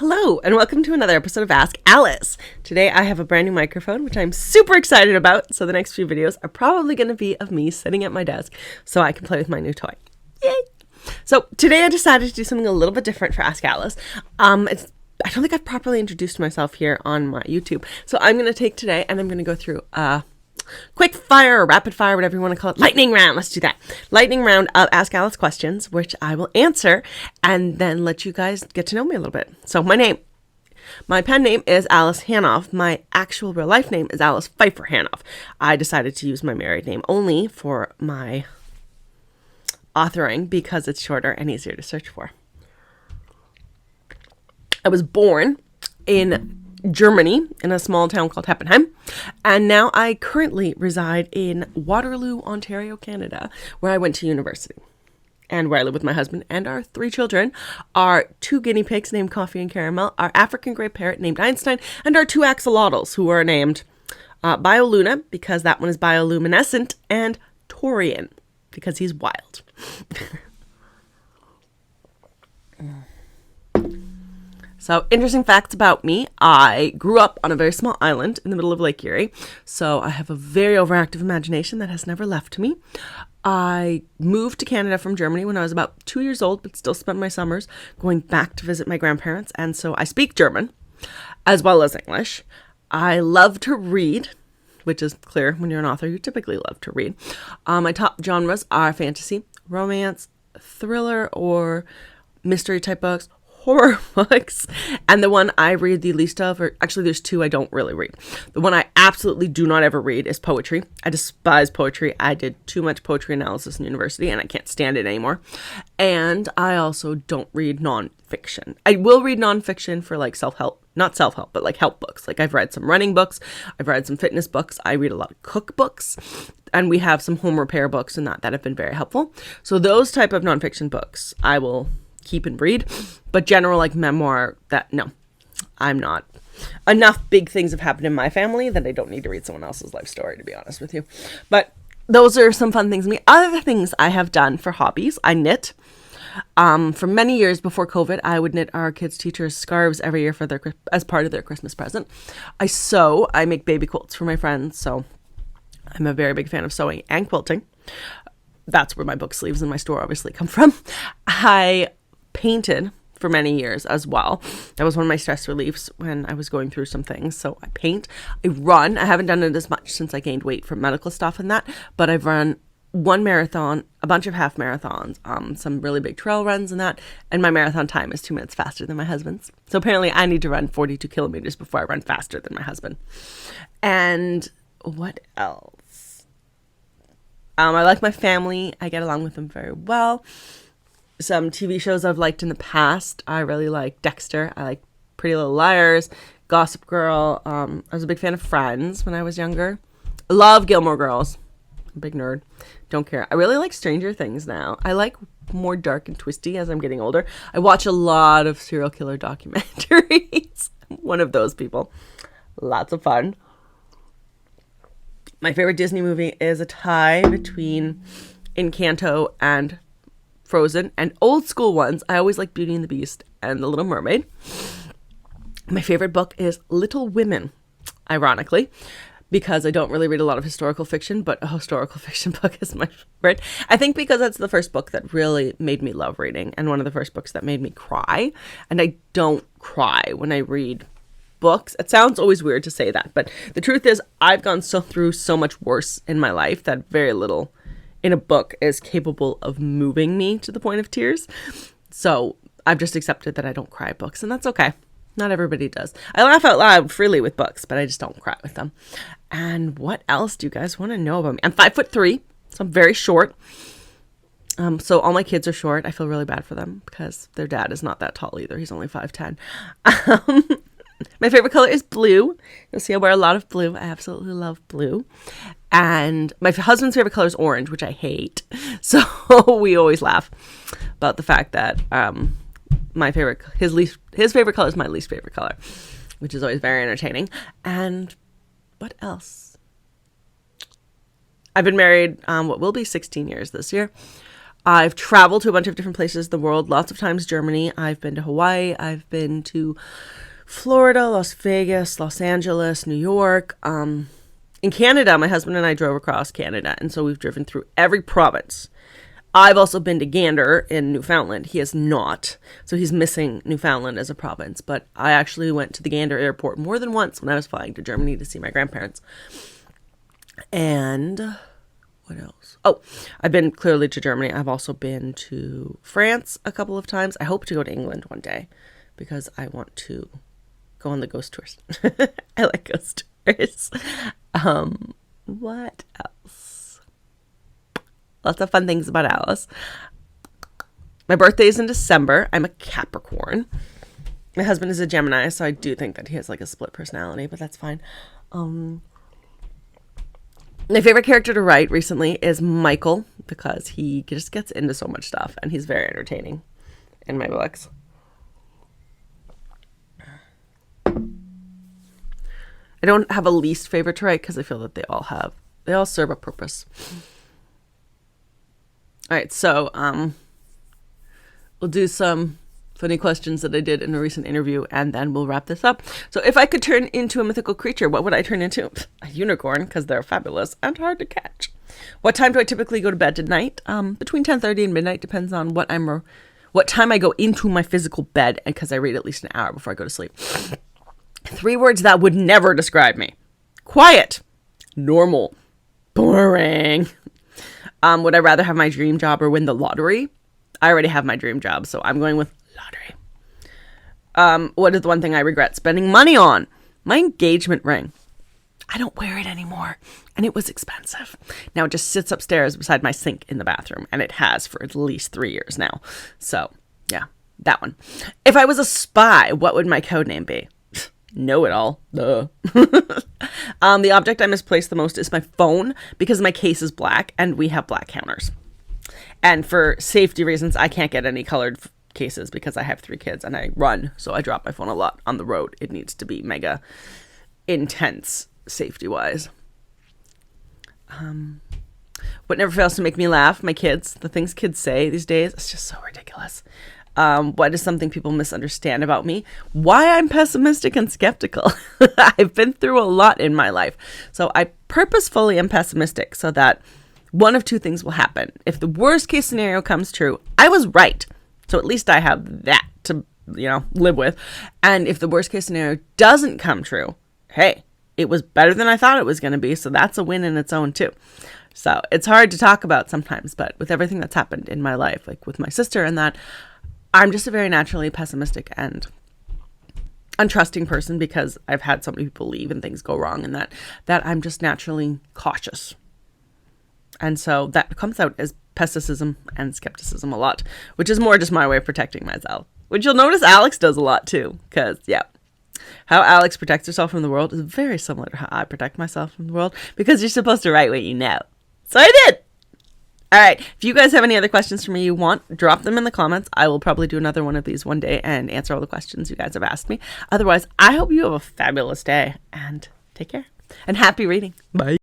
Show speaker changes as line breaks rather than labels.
Hello, and welcome to another episode of Ask Alice. Today I have a brand new microphone, which I'm super excited about, so the next few videos are probably going to be of me sitting at my desk so I can play with my new toy. Yay! So today I decided to do something a little bit different for Ask Alice. I don't think I've properly introduced myself here on my YouTube, so I'm going to take today and I'm going to go through quick fire or rapid fire, whatever you want to call it, lightning round. Let's do that. Lightning round of Ask Alice questions, which I will answer and then let you guys get to know me a little bit. So my pen name is Alice Hanoff. My actual real life name is Alice Pfeiffer Hanoff. I decided to use my married name only for my authoring because it's shorter and easier to search for. I was born in Germany in a small town called Heppenheim, and now I currently reside in Waterloo, Ontario, Canada, where I went to university and where I live with my husband and our 3 children, our 2 guinea pigs named Coffee and Caramel, our African gray parrot named Einstein, and our 2 axolotls who are named Bioluna because that one is bioluminescent, and Torian because he's wild. So, interesting facts about me. I grew up on a very small island in the middle of Lake Erie, so I have a very overactive imagination that has never left me. I moved to Canada from Germany when I was about 2 years old, but still spent my summers going back to visit my grandparents, and so I speak German as well as English. I love to read, which is clear when you're an author, you typically love to read. My top genres are fantasy, romance, thriller, or mystery type books, horror books, and the one I read the least of, or actually there's 2 I don't really read. The one I absolutely do not ever read is poetry. I despise poetry. I did too much poetry analysis in university and I can't stand it anymore. And I also don't read nonfiction. I will read nonfiction for like self-help, not self-help, but like help books. Like I've read some running books, I've read some fitness books, I read a lot of cookbooks, and we have some home repair books and that have been very helpful. So those type of nonfiction books I will keep and read, but general like memoir, that no, I'm not. Enough big things have happened in my family that I don't need to read someone else's life story, to be honest with you. But those are some fun things. Other things I have done for hobbies, I knit. For many years before COVID, I would knit our kids' teachers scarves every year for as part of their Christmas present. I sew. I make baby quilts for my friends, so I'm a very big fan of sewing and quilting. That's where my book sleeves in my store obviously come from. I painted for many years as well. That was one of my stress reliefs when I was going through some things. So I paint, I run. I haven't done it as much since I gained weight from medical stuff and that, but I've run 1 marathon, a bunch of half marathons, some really big trail runs and that, and my marathon time is 2 minutes faster than my husband's. So apparently I need to run 42 kilometers before I run faster than my husband. And what else? I like my family. I get along with them very well. Some TV shows I've liked in the past. I really like Dexter. I like Pretty Little Liars, Gossip Girl. I was a big fan of Friends when I was younger. I love Gilmore Girls. I'm a big nerd. Don't care. I really like Stranger Things now. I like more dark and twisty as I'm getting older. I watch a lot of serial killer documentaries. I'm one of those people. Lots of fun. My favorite Disney movie is a tie between Encanto and Frozen, and old school ones. I always like Beauty and the Beast and The Little Mermaid. My favorite book is Little Women, ironically, because I don't really read a lot of historical fiction, but a historical fiction book is my favorite. I think because that's the first book that really made me love reading and one of the first books that made me cry. And I don't cry when I read books. It sounds always weird to say that, but the truth is I've gone through so much worse in my life that very little in a book is capable of moving me to the point of tears. So I've just accepted that I don't cry at books, and that's okay. Not everybody does. I laugh out loud freely with books, but I just don't cry with them. And what else do you guys want to know about me? I'm 5'3", so I'm very short. So all my kids are short. I feel really bad for them because their dad is not that tall either. He's only 5'10". My favorite color is blue. You'll see I wear a lot of blue. I absolutely love blue. And my husband's favorite color is orange, which I hate. So we always laugh about the fact that his favorite color is my least favorite color, which is always very entertaining. And what else? I've been married what will be 16 years this year. I've traveled to a bunch of different places in the world, lots of times Germany. I've been to Hawaii. I've been to Florida, Las Vegas, Los Angeles, New York. In Canada, my husband and I drove across Canada, and so we've driven through every province. I've also been to Gander in Newfoundland. He has not, so he's missing Newfoundland as a province. But I actually went to the Gander airport more than once when I was flying to Germany to see my grandparents. And what else? Oh, I've been clearly to Germany. I've also been to France a couple of times. I hope to go to England one day because I want to go on the ghost tours. I like ghost tours. What else? Lots of fun things about Alice. My birthday is in December. I'm a Capricorn. My husband is a Gemini, so I do think that he has like a split personality, but that's fine. My favorite character to write recently is Michael because he just gets into so much stuff and he's very entertaining in my books. I don't have a least favorite to write because I feel that they all serve a purpose. All right, so we'll do some funny questions that I did in a recent interview, and then we'll wrap this up. So if I could turn into a mythical creature, what would I turn into? A unicorn, because they're fabulous and hard to catch. What time do I typically go to bed at night? Between 10:30 and midnight, depends on what time I go into my physical bed, and because I read at least an hour before I go to sleep. 3 words that would never describe me. Quiet. Normal. Boring. Would I rather have my dream job or win the lottery? I already have my dream job, so I'm going with lottery. What is the one thing I regret spending money on? My engagement ring. I don't wear it anymore, and it was expensive. Now it just sits upstairs beside my sink in the bathroom, and it has for at least 3 years now. So, yeah, that one. If I was a spy, what would my code name be? Know it all. Duh. The object I misplace the most is my phone because my case is black and we have black counters. And for safety reasons, I can't get any colored cases because I have 3 kids and I run. So I drop my phone a lot on the road. It needs to be mega intense safety wise. What never fails to make me laugh? My kids. The things kids say these days. It's just so ridiculous. What is something people misunderstand about me? Why I'm pessimistic and skeptical. I've been through a lot in my life. So I purposefully am pessimistic so that one of 2 things will happen. If the worst case scenario comes true, I was right. So at least I have that to, live with. And if the worst case scenario doesn't come true, hey, it was better than I thought it was going to be. So that's a win in its own too. So it's hard to talk about sometimes, but with everything that's happened in my life, like with my sister and that, I'm just a very naturally pessimistic and untrusting person because I've had so many people leave and things go wrong and that I'm just naturally cautious. And so that comes out as pessimism and skepticism a lot, which is more just my way of protecting myself, which you'll notice Alex does a lot too. Because, yeah, how Alex protects herself from the world is very similar to how I protect myself from the world because you're supposed to write what you know. So I did. All right. If you guys have any other questions for me you want, drop them in the comments. I will probably do another one of these one day and answer all the questions you guys have asked me. Otherwise, I hope you have a fabulous day and take care and happy reading. Bye.